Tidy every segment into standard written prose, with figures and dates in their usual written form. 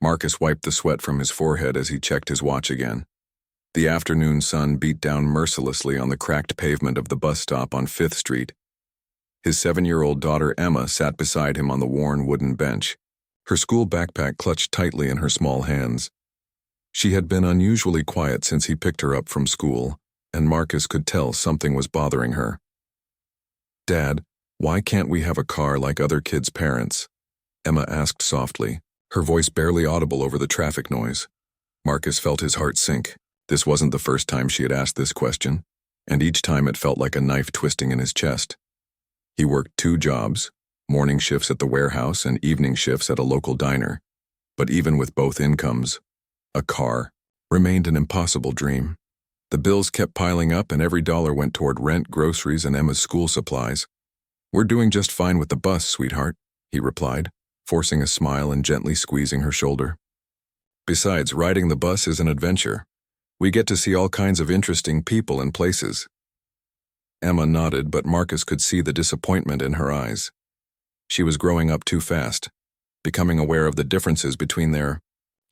Marcus wiped the sweat from his forehead as he checked his watch again. The afternoon sun beat down mercilessly on the cracked pavement of the bus stop on 5th Street. His 7-year-old daughter Emma sat beside him on the worn wooden bench, her school backpack clutched tightly in her small hands. She had been unusually quiet since he picked her up from school, and Marcus could tell something was bothering her. "Dad, why can't we have a car like other kids' parents?" Emma asked softly, her voice barely audible over the traffic noise. Marcus felt his heart sink. This wasn't the first time she had asked this question, and each time it felt like a knife twisting in his chest. He worked 2 jobs, morning shifts at the warehouse and evening shifts at a local diner. But even with both incomes, a car remained an impossible dream. The bills kept piling up and every dollar went toward rent, groceries, and Emma's school supplies. "We're doing just fine with the bus, sweetheart," he replied, forcing a smile and gently squeezing her shoulder. "Besides, riding the bus is an adventure. We get to see all kinds of interesting people and places." Emma nodded, but Marcus could see the disappointment in her eyes. She was growing up too fast, becoming aware of the differences between their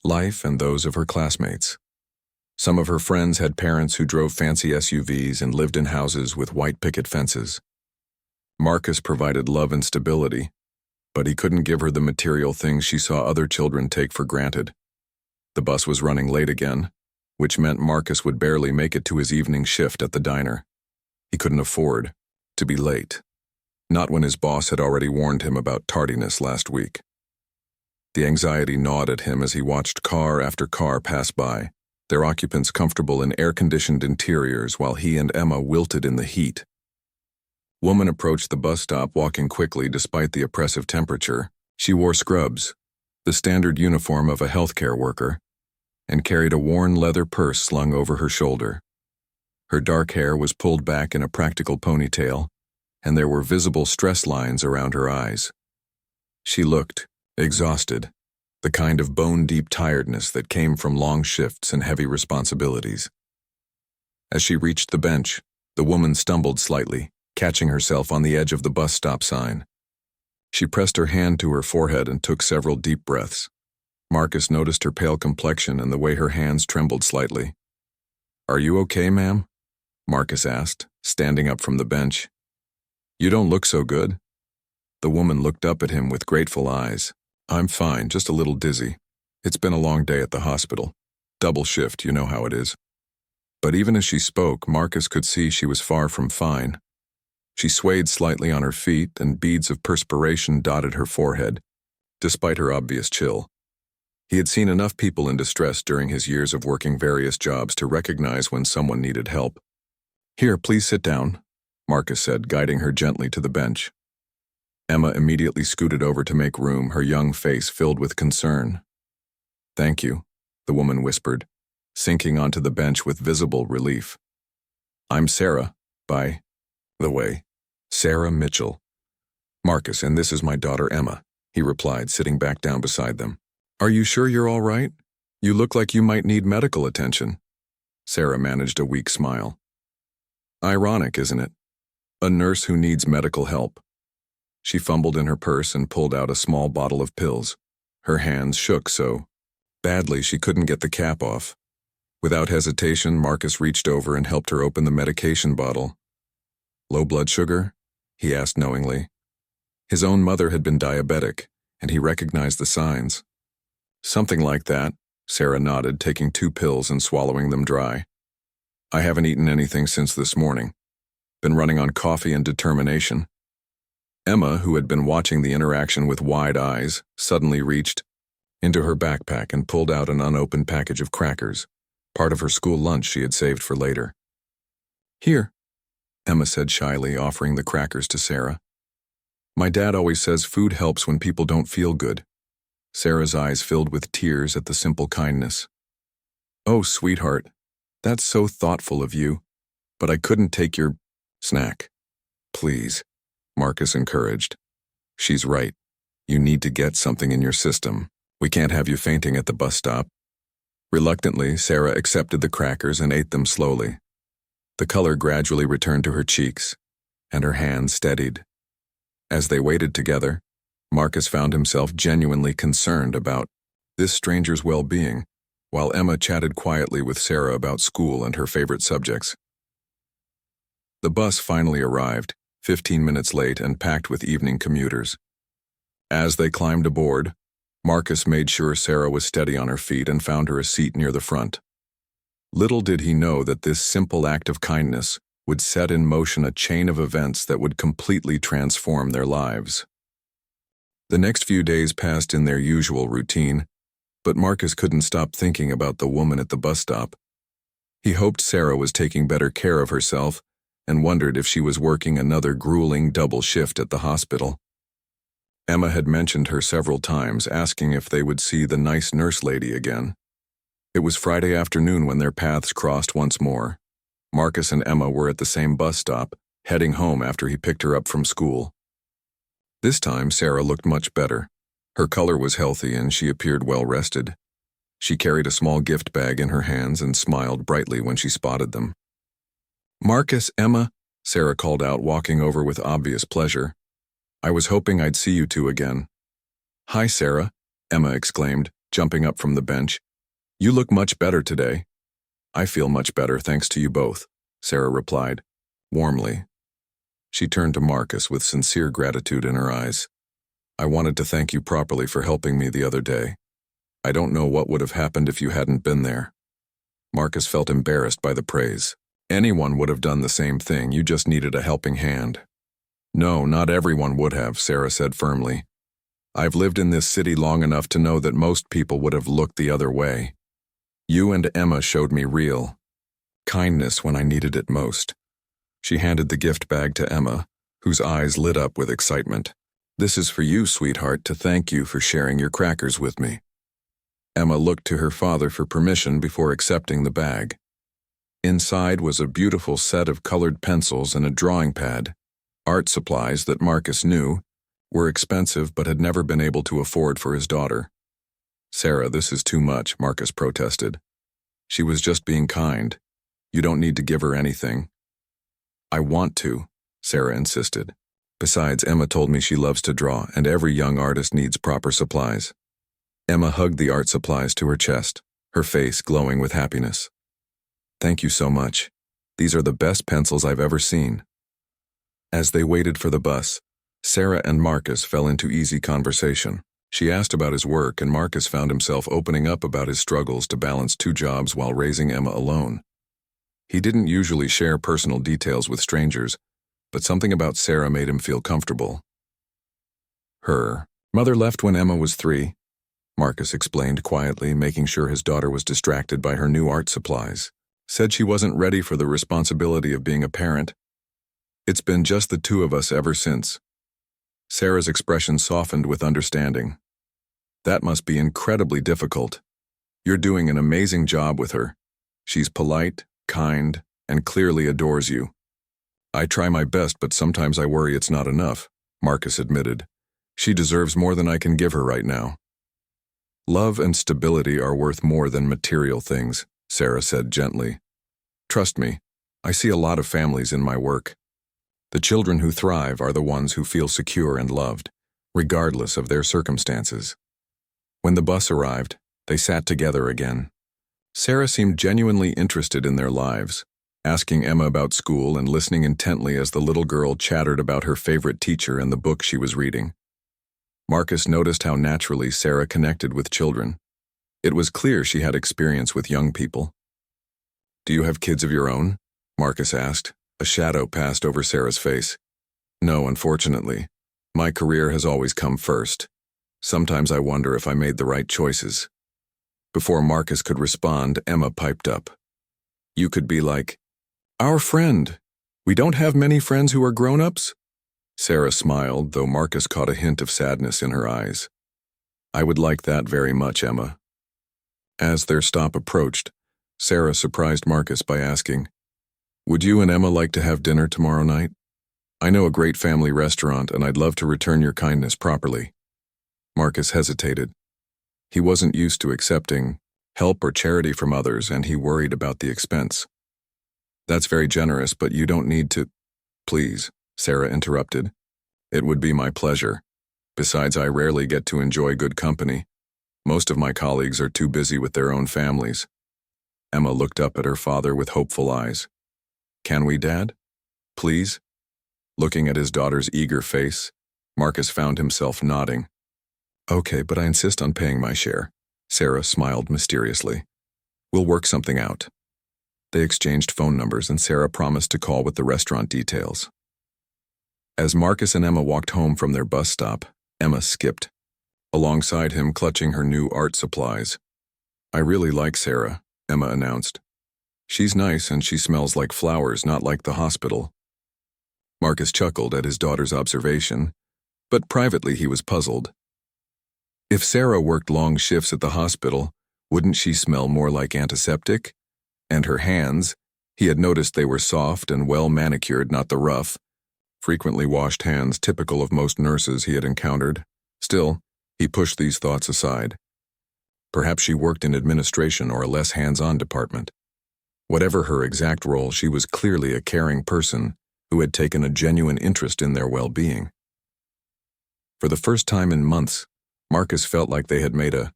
life and those of her classmates. Some of her friends had parents who drove fancy SUVs and lived in houses with white picket fences. Marcus provided love and stability, but he couldn't give her the material things she saw other children take for granted. The bus was running late again, which meant Marcus would barely make it to his evening shift at the diner. He couldn't afford to be late, not when his boss had already warned him about tardiness last week. The anxiety gnawed at him as he watched car after car pass by, their occupants comfortable in air-conditioned interiors while he and Emma wilted in the heat. Woman approached the bus stop walking quickly despite the oppressive temperature. She wore scrubs, the standard uniform of a healthcare worker, and carried a worn leather purse slung over her shoulder. Her dark hair was pulled back in a practical ponytail, and there were visible stress lines around her eyes. She looked exhausted, the kind of bone-deep tiredness that came from long shifts and heavy responsibilities. As she reached the bench, the woman stumbled slightly, catching herself on the edge of the bus stop sign. She pressed her hand to her forehead and took several deep breaths. Marcus noticed her pale complexion and the way her hands trembled slightly. "Are you okay, ma'am?" Marcus asked, standing up from the bench. "You don't look so good." The woman looked up at him with grateful eyes. "I'm fine, just a little dizzy. It's been a long day at the hospital. Double shift, you know how it is." But even as she spoke, Marcus could see she was far from fine. She swayed slightly on her feet, and beads of perspiration dotted her forehead, despite her obvious chill. He had seen enough people in distress during his years of working various jobs to recognize when someone needed help. "Here, please sit down," Marcus said, guiding her gently to the bench. Emma immediately scooted over to make room, her young face filled with concern. "Thank you," the woman whispered, sinking onto the bench with visible relief. "I'm Sarah, by the way, Sarah Mitchell." "Marcus, and this is my daughter Emma," he replied, sitting back down beside them. "Are you sure you're all right? You look like you might need medical attention." Sarah managed a weak smile. "Ironic, isn't it? A nurse who needs medical help." She fumbled in her purse and pulled out a small bottle of pills. Her hands shook so badly she couldn't get the cap off. Without hesitation, Marcus reached over and helped her open the medication bottle. "Low blood sugar?" he asked knowingly. His own mother had been diabetic, and he recognized the signs. "Something like that," Sarah nodded, taking 2 pills and swallowing them dry. "I haven't eaten anything since this morning. Been running on coffee and determination." Emma, who had been watching the interaction with wide eyes, suddenly reached into her backpack and pulled out an unopened package of crackers, part of her school lunch she had saved for later. "Here," Emma said shyly, offering the crackers to Sarah. "My dad always says food helps when people don't feel good." Sarah's eyes filled with tears at the simple kindness. "Oh, sweetheart, that's so thoughtful of you, but I couldn't take your snack." "Please," Marcus encouraged. "She's right. You need to get something in your system. We can't have you fainting at the bus stop." Reluctantly, Sarah accepted the crackers and ate them slowly. The color gradually returned to her cheeks, and her hands steadied. As they waited together, Marcus found himself genuinely concerned about this stranger's well-being, while Emma chatted quietly with Sarah about school and her favorite subjects. The bus finally arrived, 15 minutes late and packed with evening commuters. As they climbed aboard, Marcus made sure Sarah was steady on her feet and found her a seat near the front. Little did he know that this simple act of kindness would set in motion a chain of events that would completely transform their lives. The next few days passed in their usual routine, but Marcus couldn't stop thinking about the woman at the bus stop. He hoped Sarah was taking better care of herself and wondered if she was working another grueling double shift at the hospital. Emma had mentioned her several times, asking if they would see the nice nurse lady again. It was Friday afternoon when their paths crossed once more. Marcus and Emma were at the same bus stop, heading home after he picked her up from school. This time, Sarah looked much better. Her color was healthy and she appeared well rested. She carried a small gift bag in her hands and smiled brightly when she spotted them. "Marcus, Emma," Sarah called out, walking over with obvious pleasure. "I was hoping I'd see you two again." "Hi, Sarah," Emma exclaimed, jumping up from the bench. "You look much better today." "I feel much better, thanks to you both," Sarah replied, warmly. She turned to Marcus with sincere gratitude in her eyes. "I wanted to thank you properly for helping me the other day. I don't know what would have happened if you hadn't been there." Marcus felt embarrassed by the praise. "Anyone would have done the same thing, you just needed a helping hand." "No, not everyone would have," Sarah said firmly. "I've lived in this city long enough to know that most people would have looked the other way. You and Emma showed me real kindness when I needed it most." She handed the gift bag to Emma, whose eyes lit up with excitement. "This is for you, sweetheart, to thank you for sharing your crackers with me." Emma looked to her father for permission before accepting the bag. Inside was a beautiful set of colored pencils and a drawing pad, art supplies that Marcus knew were expensive but had never been able to afford for his daughter. "Sarah, this is too much," Marcus protested. "She was just being kind. You don't need to give her anything." "I want to," Sarah insisted. "Besides, Emma told me she loves to draw, and every young artist needs proper supplies." Emma hugged the art supplies to her chest, her face glowing with happiness. "Thank you so much. These are the best pencils I've ever seen." As they waited for the bus, Sarah and Marcus fell into easy conversation. She asked about his work, and Marcus found himself opening up about his struggles to balance 2 jobs while raising Emma alone. He didn't usually share personal details with strangers, but something about Sarah made him feel comfortable. Her mother left when Emma was 3, Marcus explained quietly, making sure his daughter was distracted by her new art supplies. Said she wasn't ready for the responsibility of being a parent. "It's been just the 2 of us ever since." Sarah's expression softened with understanding. "That must be incredibly difficult. You're doing an amazing job with her. She's polite, kind, and clearly adores you." "I try my best, but sometimes I worry it's not enough," Marcus admitted. "She deserves more than I can give her right now." "Love and stability are worth more than material things," Sarah said gently. "Trust me, I see a lot of families in my work. The children who thrive are the ones who feel secure and loved, regardless of their circumstances." When the bus arrived, they sat together again. Sarah seemed genuinely interested in their lives, asking Emma about school and listening intently as the little girl chattered about her favorite teacher and the book she was reading. Marcus noticed how naturally Sarah connected with children. It was clear she had experience with young people. "Do you have kids of your own?" Marcus asked. A shadow passed over Sarah's face. "No, unfortunately. My career has always come first. Sometimes I wonder if I made the right choices." Before Marcus could respond, Emma piped up. "You could be like our friend. We don't have many friends who are grown-ups." Sarah smiled, though Marcus caught a hint of sadness in her eyes. "I would like that very much, Emma." As their stop approached, Sarah surprised Marcus by asking, "Would you and Emma like to have dinner tomorrow night? I know a great family restaurant, and I'd love to return your kindness properly." Marcus hesitated. He wasn't used to accepting help or charity from others, and he worried about the expense. "That's very generous, but you don't need to—" "Please," Sarah interrupted. "It would be my pleasure. Besides, I rarely get to enjoy good company. Most of my colleagues are too busy with their own families. Emma looked up at her father with hopeful eyes. Can we, Dad? Please? Looking at his daughter's eager face, Marcus found himself nodding. Okay, but I insist on paying my share. Sarah smiled mysteriously. We'll work something out. They exchanged phone numbers and Sarah promised to call with the restaurant details. As Marcus and Emma walked home from their bus stop, Emma skipped, alongside him clutching her new art supplies. I really like Sarah, Emma announced. She's nice and she smells like flowers, not like the hospital. Marcus chuckled at his daughter's observation, but privately he was puzzled. If Sarah worked long shifts at the hospital, wouldn't she smell more like antiseptic? And her hands, he had noticed they were soft and well manicured, not the rough, frequently washed hands typical of most nurses he had encountered. Still, he pushed these thoughts aside. Perhaps she worked in administration or a less hands-on department. Whatever her exact role, she was clearly a caring person who had taken a genuine interest in their well-being. For the first time in months, Marcus felt like they had made a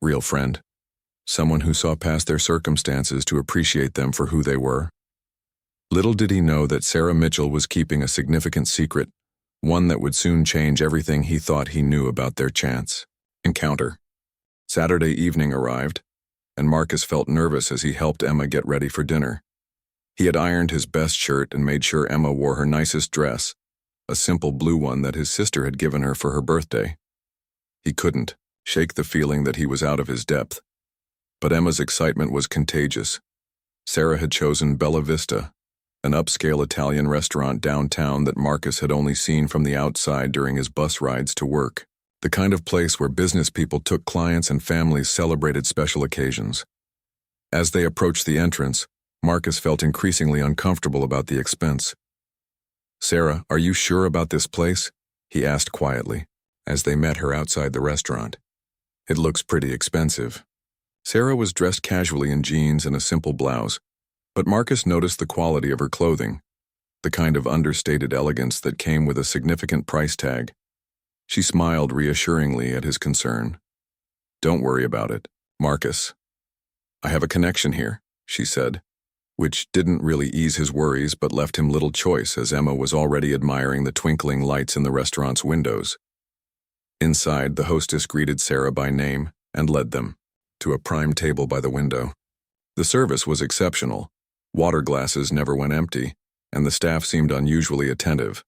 real friend, someone who saw past their circumstances to appreciate them for who they were. Little did he know that Sarah Mitchell was keeping a significant secret, one that would soon change everything he thought he knew about their chance encounter. Saturday evening arrived, and Marcus felt nervous as he helped Emma get ready for dinner. He had ironed his best shirt and made sure Emma wore her nicest dress, a simple blue one that his sister had given her for her birthday. He couldn't shake the feeling that he was out of his depth. But Emma's excitement was contagious. Sarah had chosen Bella Vista, an upscale Italian restaurant downtown that Marcus had only seen from the outside during his bus rides to work, the kind of place where business people took clients and families celebrated special occasions. As they approached the entrance, Marcus felt increasingly uncomfortable about the expense. Sarah, are you sure about this place? He asked quietly, as they met her outside the restaurant. It looks pretty expensive. Sarah was dressed casually in jeans and a simple blouse, but Marcus noticed the quality of her clothing, the kind of understated elegance that came with a significant price tag. She smiled reassuringly at his concern. Don't worry about it, Marcus. I have a connection here, she said, which didn't really ease his worries but left him little choice as Emma was already admiring the twinkling lights in the restaurant's windows. Inside, the hostess greeted Sarah by name and led them to a prime table by the window. The service was exceptional. Water glasses never went empty, and the staff seemed unusually attentive.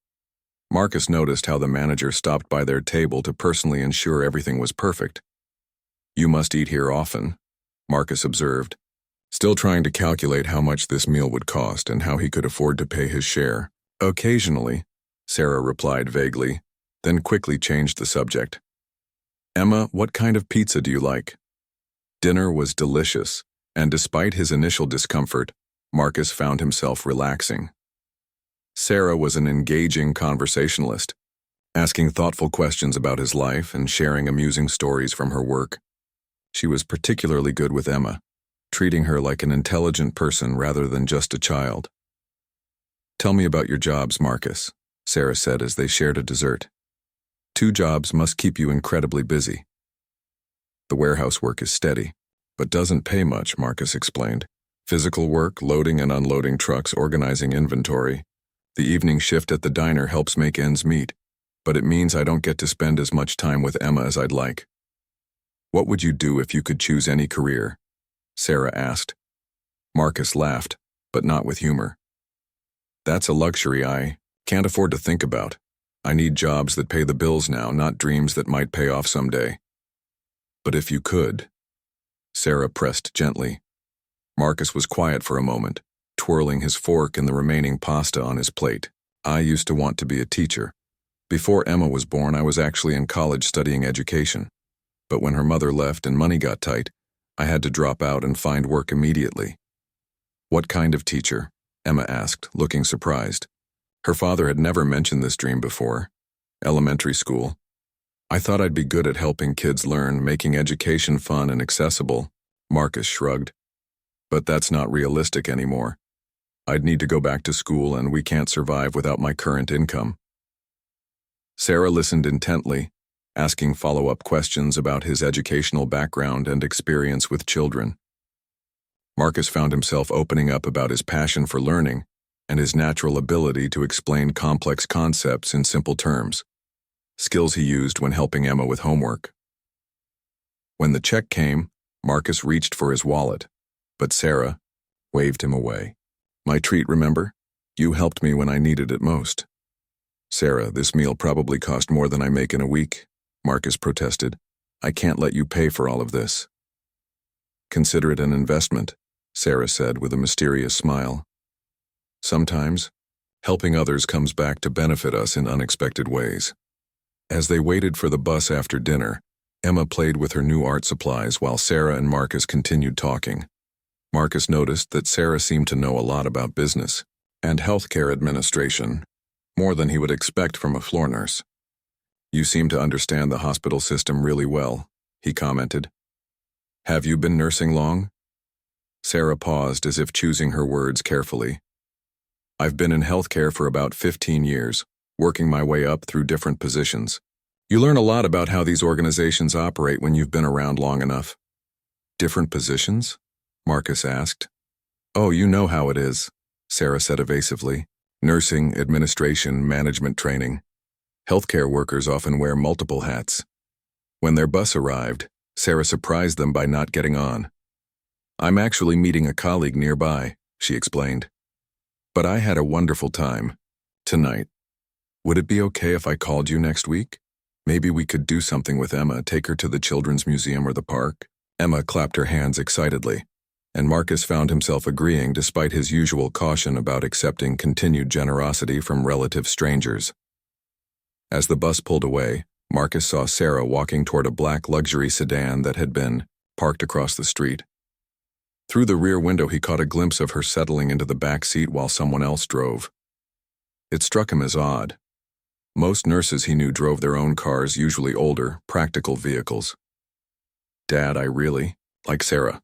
Marcus noticed how the manager stopped by their table to personally ensure everything was perfect. You must eat here often, Marcus observed, still trying to calculate how much this meal would cost and how he could afford to pay his share. Occasionally, Sarah replied vaguely, then quickly changed the subject. Emma, what kind of pizza do you like? Dinner was delicious, and despite his initial discomfort, Marcus found himself relaxing. Sarah was an engaging conversationalist, asking thoughtful questions about his life and sharing amusing stories from her work. She was particularly good with Emma, treating her like an intelligent person rather than just a child. Tell me about your jobs, Marcus, Sarah said as they shared a dessert. 2 jobs must keep you incredibly busy. The warehouse work is steady, but doesn't pay much, Marcus explained. Physical work, loading and unloading trucks, organizing inventory. The evening shift at the diner helps make ends meet, but it means I don't get to spend as much time with Emma as I'd like. What would you do if you could choose any career? Sarah asked. Marcus laughed, but not with humor. That's a luxury I can't afford to think about. I need jobs that pay the bills now, not dreams that might pay off someday. But if you could, Sarah pressed gently. Marcus was quiet for a moment, twirling his fork in the remaining pasta on his plate. I used to want to be a teacher. Before Emma was born, I was actually in college studying education. But when her mother left and money got tight, I had to drop out and find work immediately. What kind of teacher? Emma asked, looking surprised. Her father had never mentioned this dream before. Elementary school. I thought I'd be good at helping kids learn, making education fun and accessible. Marcus shrugged. But that's not realistic anymore. I'd need to go back to school and we can't survive without my current income. Sarah listened intently, asking follow-up questions about his educational background and experience with children. Marcus found himself opening up about his passion for learning and his natural ability to explain complex concepts in simple terms, skills he used when helping Emma with homework. When the check came, Marcus reached for his wallet, but Sarah waved him away. "My treat, remember? You helped me when I needed it most." "Sarah, this meal probably cost more than I make in a week," Marcus protested. "I can't let you pay for all of this." "Consider it an investment," Sarah said with a mysterious smile. "Sometimes, helping others comes back to benefit us in unexpected ways." As they waited for the bus after dinner, Emma played with her new art supplies while Sarah and Marcus continued talking. Marcus noticed that Sarah seemed to know a lot about business and healthcare administration, more than he would expect from a floor nurse. "You seem to understand the hospital system really well," he commented. "Have you been nursing long?" Sarah paused as if choosing her words carefully. "I've been in healthcare for about 15 years, working my way up through different positions. You learn a lot about how these organizations operate when you've been around long enough." "Different positions?" Marcus asked. "Oh, you know how it is," Sarah said evasively. "Nursing, administration, management training. Healthcare workers often wear multiple hats." When their bus arrived, Sarah surprised them by not getting on. "I'm actually meeting a colleague nearby," she explained. "But I had a wonderful time tonight. Would it be okay if I called you next week? Maybe we could do something with Emma, take her to the children's museum or the park." Emma clapped her hands excitedly, and Marcus found himself agreeing despite his usual caution about accepting continued generosity from relative strangers. As the bus pulled away, Marcus saw Sarah walking toward a black luxury sedan that had been parked across the street. Through the rear window he caught a glimpse of her settling into the back seat while someone else drove. It struck him as odd. Most nurses he knew drove their own cars, usually older, practical vehicles. "Dad, I really like Sarah,"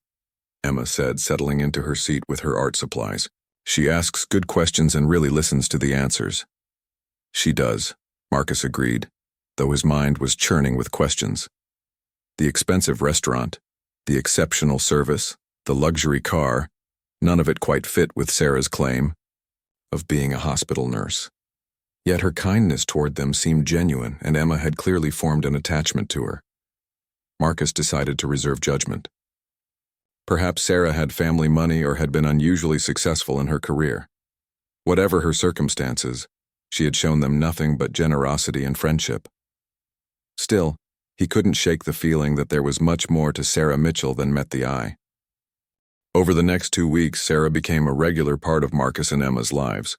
Emma said, settling into her seat with her art supplies. "She asks good questions and really listens to the answers." "She does," Marcus agreed, though his mind was churning with questions. The expensive restaurant, the exceptional service, the luxury car, none of it quite fit with Sarah's claim of being a hospital nurse. Yet her kindness toward them seemed genuine, and Emma had clearly formed an attachment to her. Marcus decided to reserve judgment. Perhaps Sarah had family money or had been unusually successful in her career. Whatever her circumstances, she had shown them nothing but generosity and friendship. Still, he couldn't shake the feeling that there was much more to Sarah Mitchell than met the eye. Over the next 2 weeks, Sarah became a regular part of Marcus and Emma's lives.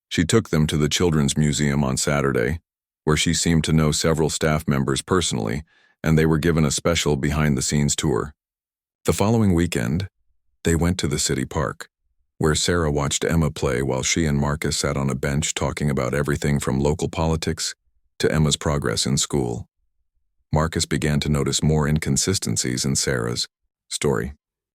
She took them to the Children's Museum on Saturday, where she seemed to know several staff members personally, and they were given a special behind-the-scenes tour. The following weekend, they went to the city park, where Sarah watched Emma play while she and Marcus sat on a bench talking about everything from local politics to Emma's progress in school. Marcus began to notice more inconsistencies in Sarah's story.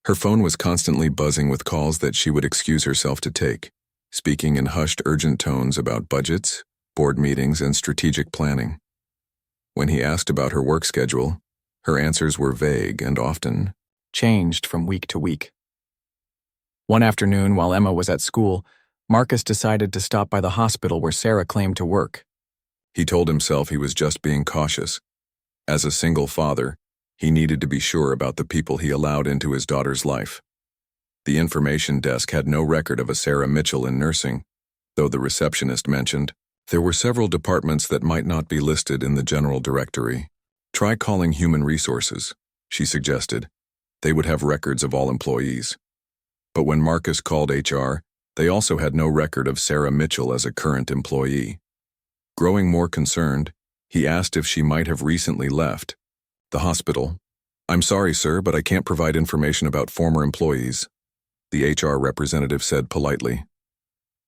Her phone was constantly buzzing with calls that she would excuse herself to take, speaking in hushed, urgent tones about budgets, board meetings, and strategic planning. When he asked about her work schedule, her answers were vague and often changed from week to week. One afternoon, while Emma was at school, Marcus decided to stop by the hospital where Sarah claimed to work. He told himself he was just being cautious. As a single father, he needed to be sure about the people he allowed into his daughter's life. The information desk had no record of a Sarah Mitchell in nursing, though the receptionist mentioned there were several departments that might not be listed in the general directory. "Try calling Human Resources," she suggested. They would have records of all employees. But when Marcus called HR, they also had no record of Sarah Mitchell as a current employee. Growing more concerned, he asked if she might have recently left the hospital. "I'm sorry, sir, but I can't provide information about former employees," the HR representative said politely.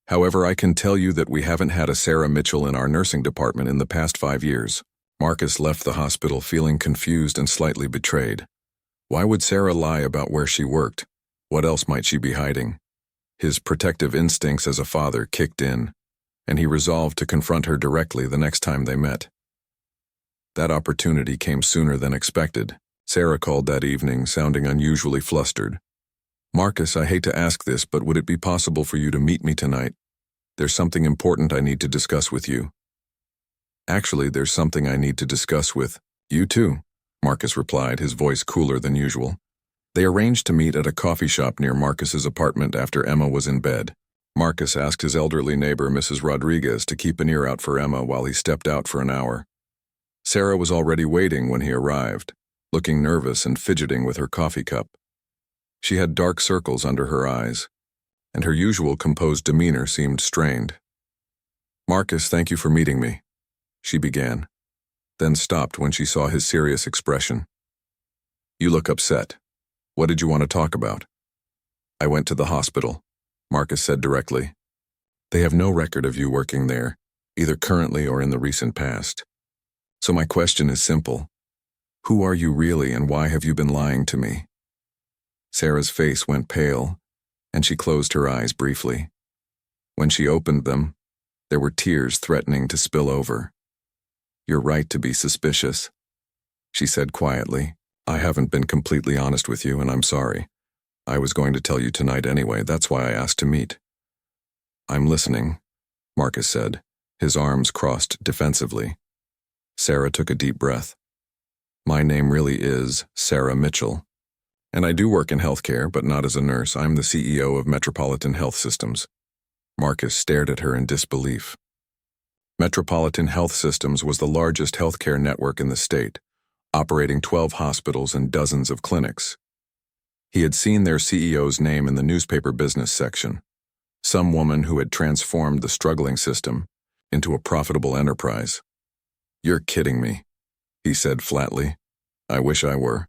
"However, I can tell you that we haven't had a Sarah Mitchell in our nursing department in the past 5 years. Marcus left the hospital feeling confused and slightly betrayed. Why would Sarah lie about where she worked? What else might she be hiding? His protective instincts as a father kicked in, and he resolved to confront her directly the next time they met. That opportunity came sooner than expected. Sarah called that evening, sounding unusually flustered. "Marcus, I hate to ask this, but would it be possible for you to meet me tonight? There's something important I need to discuss with you." "Actually, there's something I need to discuss with you too," Marcus replied, his voice cooler than usual. They arranged to meet at a coffee shop near Marcus's apartment after Emma was in bed. Marcus asked his elderly neighbor, Mrs. Rodriguez, to keep an ear out for Emma while he stepped out for an hour. Sarah was already waiting when he arrived, looking nervous and fidgeting with her coffee cup. She had dark circles under her eyes, and her usual composed demeanor seemed strained. "Marcus, thank you for meeting me," she began, then stopped when she saw his serious expression. "You look upset. What did you want to talk about?" "I went to the hospital," Marcus said directly. "They have no record of you working there, either currently or in the recent past. So my question is simple. Who are you really, and why have you been lying to me?" Sarah's face went pale, and she closed her eyes briefly. When she opened them, there were tears threatening to spill over. "You're right to be suspicious," she said quietly. "I haven't been completely honest with you, and I'm sorry. I was going to tell you tonight anyway, that's why I asked to meet." "I'm listening," Marcus said, his arms crossed defensively. Sarah took a deep breath. "My name really is Sarah Mitchell, and I do work in healthcare, but not as a nurse. I'm the CEO of Metropolitan Health Systems." Marcus stared at her in disbelief. Metropolitan Health Systems was the largest healthcare network in the state, operating 12 hospitals and dozens of clinics. He had seen their CEO's name in the newspaper business section, some woman who had transformed the struggling system into a profitable enterprise. "You're kidding me," he said flatly. "I wish I were."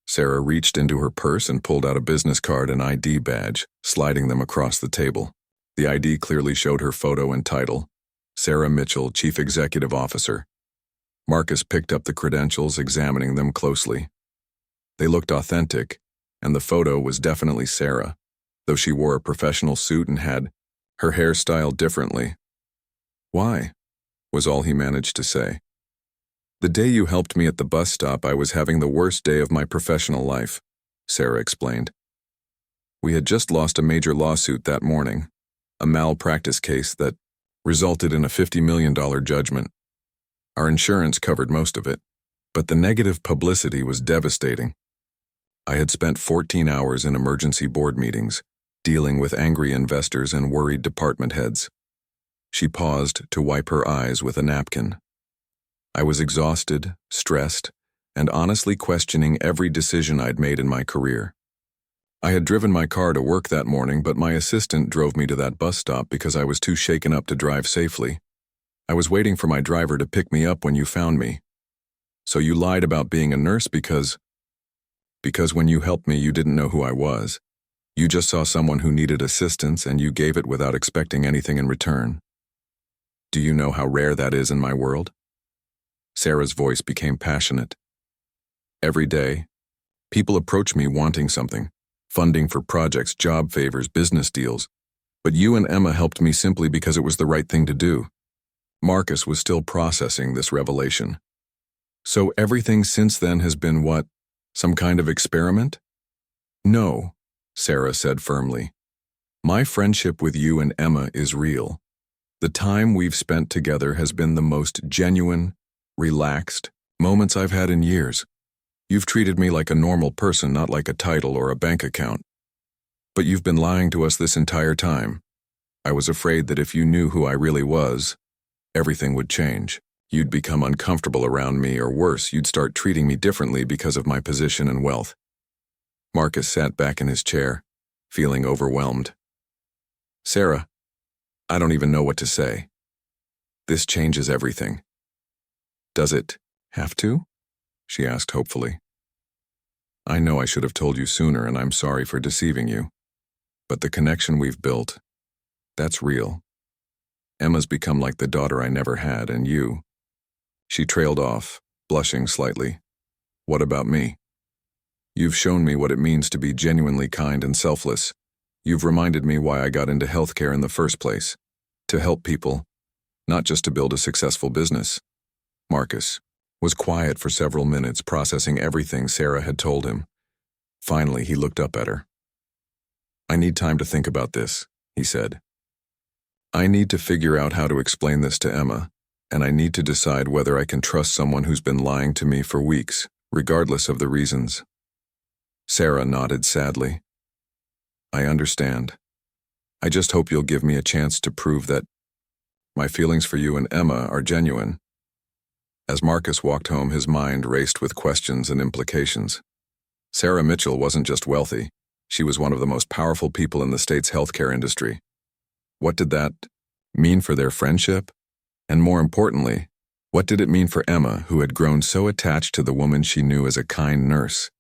Sarah reached into her purse and pulled out a business card and ID badge, sliding them across the table. The ID clearly showed her photo and title, Sarah Mitchell, Chief Executive Officer. Marcus picked up the credentials, examining them closely. They looked authentic, and the photo was definitely Sarah, though she wore a professional suit and had her hair styled differently. "Why?" was all he managed to say. "The day you helped me at the bus stop, I was having the worst day of my professional life," Sarah explained. "We had just lost a major lawsuit that morning, a malpractice case that resulted in a $50 million judgment. Our insurance covered most of it, but the negative publicity was devastating. I had spent 14 hours in emergency board meetings, dealing with angry investors and worried department heads." She paused to wipe her eyes with a napkin. "I was exhausted, stressed, and honestly questioning every decision I'd made in my career. I had driven my car to work that morning, but my assistant drove me to that bus stop because I was too shaken up to drive safely. I was waiting for my driver to pick me up when you found me. So you lied about being a nurse because when you helped me, you didn't know who I was. You just saw someone who needed assistance and you gave it without expecting anything in return. Do you know how rare that is in my world?" Sarah's voice became passionate. "Every day, people approach me wanting something, funding for projects, job favors, business deals. But you and Emma helped me simply because it was the right thing to do." Marcus was still processing this revelation. "So everything since then has been what? Some kind of experiment?" "No," Sarah said firmly. "My friendship with you and Emma is real. The time we've spent together has been the most genuine, relaxed moments I've had in years. You've treated me like a normal person, not like a title or a bank account. But you've been lying to us this entire time. I was afraid that if you knew who I really was, everything would change. You'd become uncomfortable around me, or worse, you'd start treating me differently because of my position and wealth." Marcus sat back in his chair, feeling overwhelmed. "Sarah, I don't even know what to say. This changes everything." "Does it have to?" she asked hopefully. "I know I should have told you sooner, and I'm sorry for deceiving you. But the connection we've built, that's real. Emma's become like the daughter I never had, and you." She trailed off, blushing slightly. "What about me? You've shown me what it means to be genuinely kind and selfless. You've reminded me why I got into healthcare in the first place. To help people, not just to build a successful business." "Marcus, was quiet for several minutes, processing everything Sarah had told him. Finally, he looked up at her. "I need time to think about this," he said. "I need to figure out how to explain this to Emma, and I need to decide whether I can trust someone who's been lying to me for weeks, regardless of the reasons." Sarah nodded sadly. "I understand. I just hope you'll give me a chance to prove that my feelings for you and Emma are genuine." As Marcus walked home, his mind raced with questions and implications. Sarah Mitchell wasn't just wealthy. She was one of the most powerful people in the state's healthcare industry. What did that mean for their friendship? And more importantly, what did it mean for Emma, who had grown so attached to the woman she knew as a kind nurse?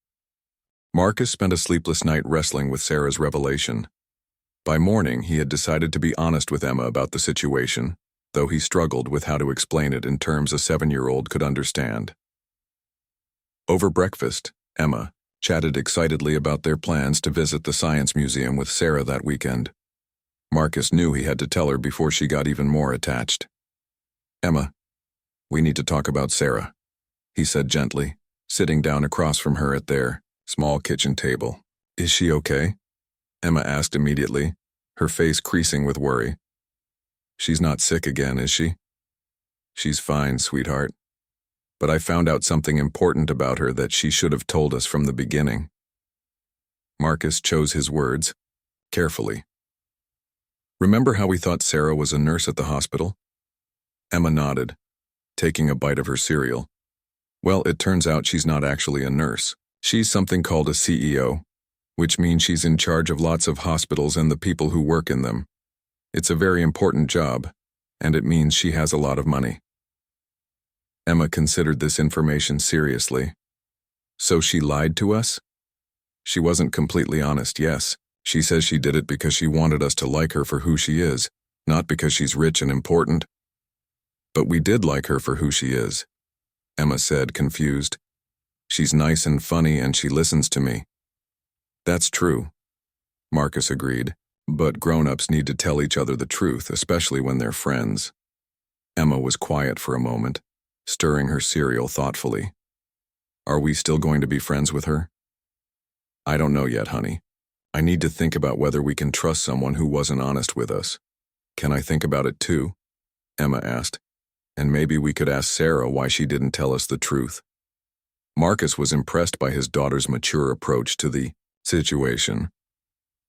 Marcus spent a sleepless night wrestling with Sarah's revelation. By morning, he had decided to be honest with Emma about the situation, though he struggled with how to explain it in terms a 7-year-old could understand. Over breakfast, Emma chatted excitedly about their plans to visit the Science Museum with Sarah that weekend. Marcus knew he had to tell her before she got even more attached. "Emma, we need to talk about Sarah," he said gently, sitting down across from her at their small kitchen table. "Is she okay?" Emma asked immediately, her face creasing with worry. "She's not sick again, is she?" "She's fine, sweetheart. But I found out something important about her that she should have told us from the beginning." Marcus chose his words carefully. "Remember how we thought Sarah was a nurse at the hospital?" Emma nodded, taking a bite of her cereal. "Well, it turns out she's not actually a nurse. She's something called a CEO, which means she's in charge of lots of hospitals and the people who work in them. It's a very important job, and it means she has a lot of money." Emma considered this information seriously. "So she lied to us?" "She wasn't completely honest, yes. She says she did it because she wanted us to like her for who she is, not because she's rich and important." "But we did like her for who she is," Emma said, confused. "She's nice and funny and she listens to me." "That's true," Marcus agreed, "but grown-ups need to tell each other the truth, especially when they're friends." Emma was quiet for a moment, stirring her cereal thoughtfully. "Are we still going to be friends with her?" "I don't know yet, honey. I need to think about whether we can trust someone who wasn't honest with us." "Can I think about it too?" Emma asked. "And maybe we could ask Sarah why she didn't tell us the truth." Marcus was impressed by his daughter's mature approach to the situation.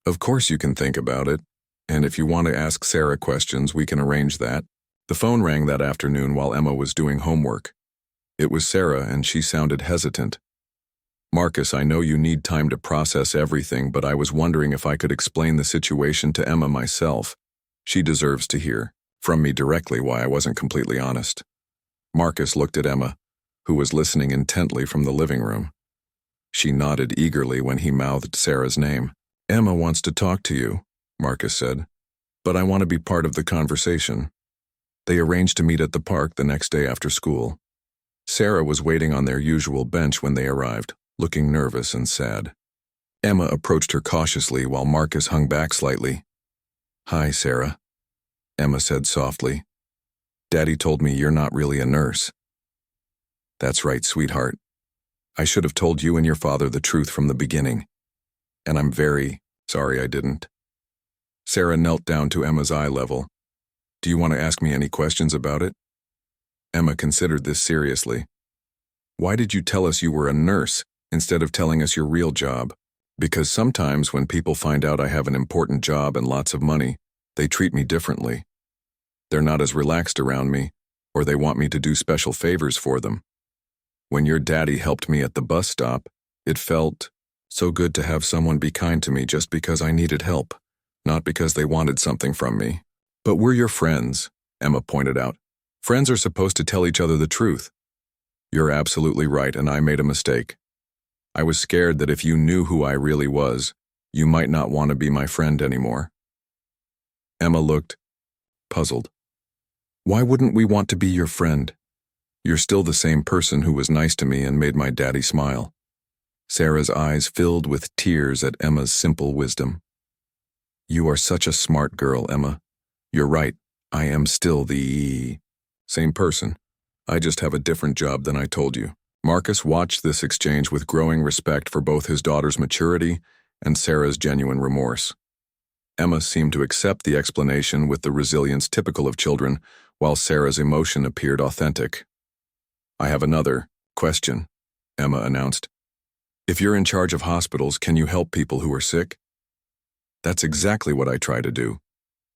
"Of course you can think about it, and if you want to ask Sarah questions, we can arrange that." The phone rang that afternoon while Emma was doing homework. It was Sarah, and she sounded hesitant. "Marcus, I know you need time to process everything, but I was wondering if I could explain the situation to Emma myself. She deserves to hear from me directly why I wasn't completely honest." Marcus looked at Emma, who was listening intently from the living room. She nodded eagerly when he mouthed Sarah's name. "Emma wants to talk to you," Marcus said, "but I want to be part of the conversation." They arranged to meet at the park the next day after school. Sarah was waiting on their usual bench when they arrived, looking nervous and sad. Emma approached her cautiously while Marcus hung back slightly. "Hi, Sarah," Emma said softly. "Daddy told me you're not really a nurse." "That's right, sweetheart. I should have told you and your father the truth from the beginning. And I'm very sorry I didn't." Sarah knelt down to Emma's eye level. "Do you want to ask me any questions about it?" Emma considered this seriously. "Why did you tell us you were a nurse instead of telling us your real job?" "Because sometimes when people find out I have an important job and lots of money, they treat me differently. They're not as relaxed around me, or they want me to do special favors for them. When your daddy helped me at the bus stop, it felt so good to have someone be kind to me just because I needed help, not because they wanted something from me." "But we're your friends," Emma pointed out. "Friends are supposed to tell each other the truth." "You're absolutely right, and I made a mistake. I was scared that if you knew who I really was, you might not want to be my friend anymore." Emma looked puzzled. "Why wouldn't we want to be your friend? You're still the same person who was nice to me and made my daddy smile." Sarah's eyes filled with tears at Emma's simple wisdom. "You are such a smart girl, Emma. You're right, I am still the same person. I just have a different job than I told you. Marcus watched this exchange with growing respect for both his daughter's maturity and Sarah's genuine remorse. Emma seemed to accept the explanation with the resilience typical of children, while Sarah's emotion appeared authentic. I have another question, Emma announced. If you're in charge of hospitals, can you help people who are sick? That's exactly what I try to do,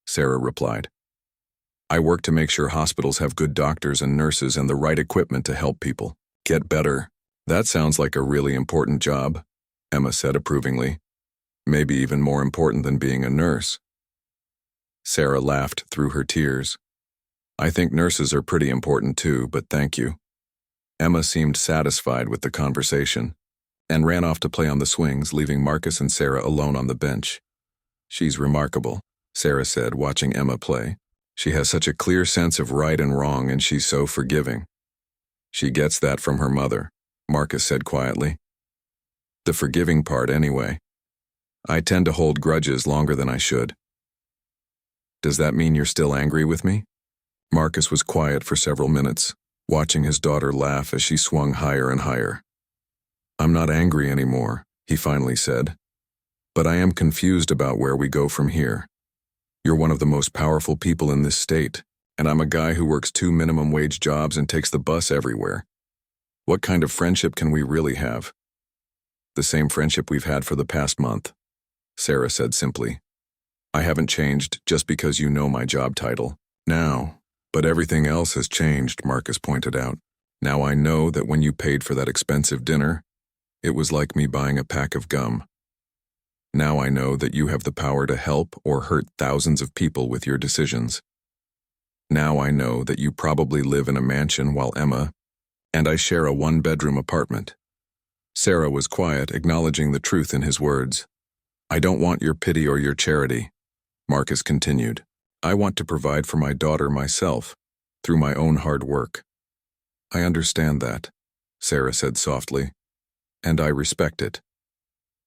Sarah replied. I work to make sure hospitals have good doctors and nurses and the right equipment to help people get better. That sounds like a really important job, Emma said approvingly. Maybe even more important than being a nurse. Sarah laughed through her tears. I think nurses are pretty important too, but thank you. Emma seemed satisfied with the conversation and ran off to play on the swings, leaving Marcus and Sarah alone on the bench. She's remarkable, Sarah said, watching Emma play. She has such a clear sense of right and wrong, and she's so forgiving. She gets that from her mother, Marcus said quietly. The forgiving part, anyway. I tend to hold grudges longer than I should. Does that mean you're still angry with me? Marcus was quiet for several minutes, watching his daughter laugh as she swung higher and higher. I'm not angry anymore, he finally said. But I am confused about where we go from here. You're one of the most powerful people in this state, and I'm a guy who works 2 minimum wage jobs and takes the bus everywhere. What kind of friendship can we really have? The same friendship we've had for the past month, Sarah said simply. I haven't changed just because you know my job title. Now, but everything else has changed, Marcus pointed out. Now I know that when you paid for that expensive dinner, it was like me buying a pack of gum. Now I know that you have the power to help or hurt thousands of people with your decisions. Now I know that you probably live in a mansion while Emma and I share a 1-bedroom apartment. Sarah was quiet, acknowledging the truth in his words. I don't want your pity or your charity, Marcus continued. I want to provide for my daughter myself, through my own hard work. I understand that, Sarah said softly, and I respect it.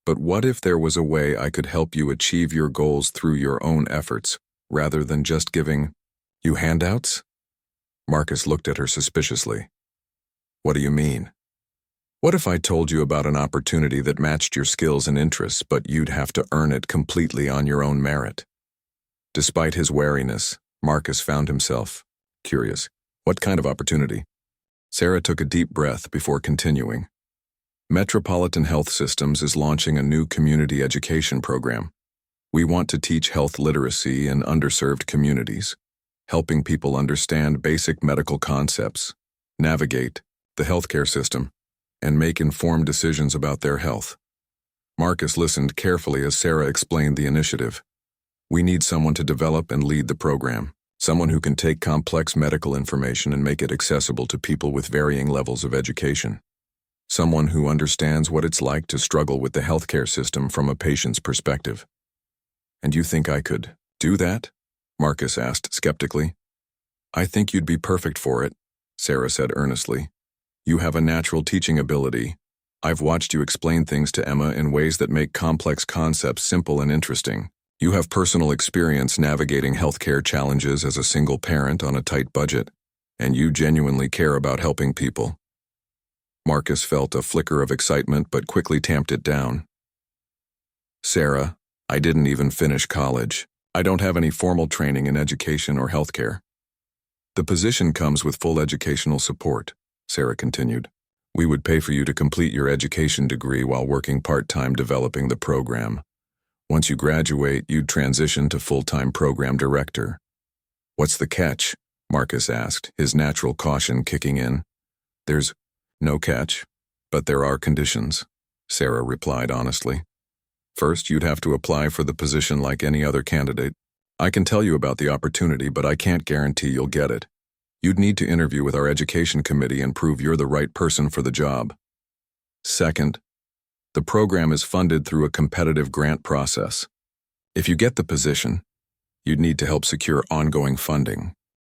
But what if there was a way I could help you achieve your goals through your own efforts, rather than just giving you handouts? Marcus looked at her suspiciously. What do you mean? What if I told you about an opportunity that matched your skills and interests, but you'd have to earn it completely on your own merit? Despite his wariness, Marcus found himself curious. What kind of opportunity? Sarah took a deep breath before continuing. Metropolitan Health Systems is launching a new community education program. We want to teach health literacy in underserved communities, helping people understand basic medical concepts, navigate the healthcare system, and make informed decisions about their health. Marcus listened carefully as Sarah explained the initiative. We need someone to develop and lead the program, someone who can take complex medical information and make it accessible to people with varying levels of education. Someone who understands what it's like to struggle with the healthcare system from a patient's perspective. And you think I could do that? Marcus asked skeptically. I think you'd be perfect for it, Sarah said earnestly. You have a natural teaching ability. I've watched you explain things to Emma in ways that make complex concepts simple and interesting. You have personal experience navigating healthcare challenges as a single parent on a tight budget, and you genuinely care about helping people. Marcus felt a flicker of excitement but quickly tamped it down. Sarah, I didn't even finish college. I don't have any formal training in education or healthcare. The position comes with full educational support, Sarah continued. We would pay for you to complete your education degree while working part-time developing the program. Once you graduate, you'd transition to full-time program director. What's the catch? Marcus asked, his natural caution kicking in. There's no catch, but there are conditions, Sarah replied honestly. First, you'd have to apply for the position like any other candidate. I can tell you about the opportunity, but I can't guarantee you'll get it. You'd need to interview with our education committee and prove you're the right person for the job. Second, the program is funded through a competitive grant process. If you get the position, you'd need to help secure ongoing funding,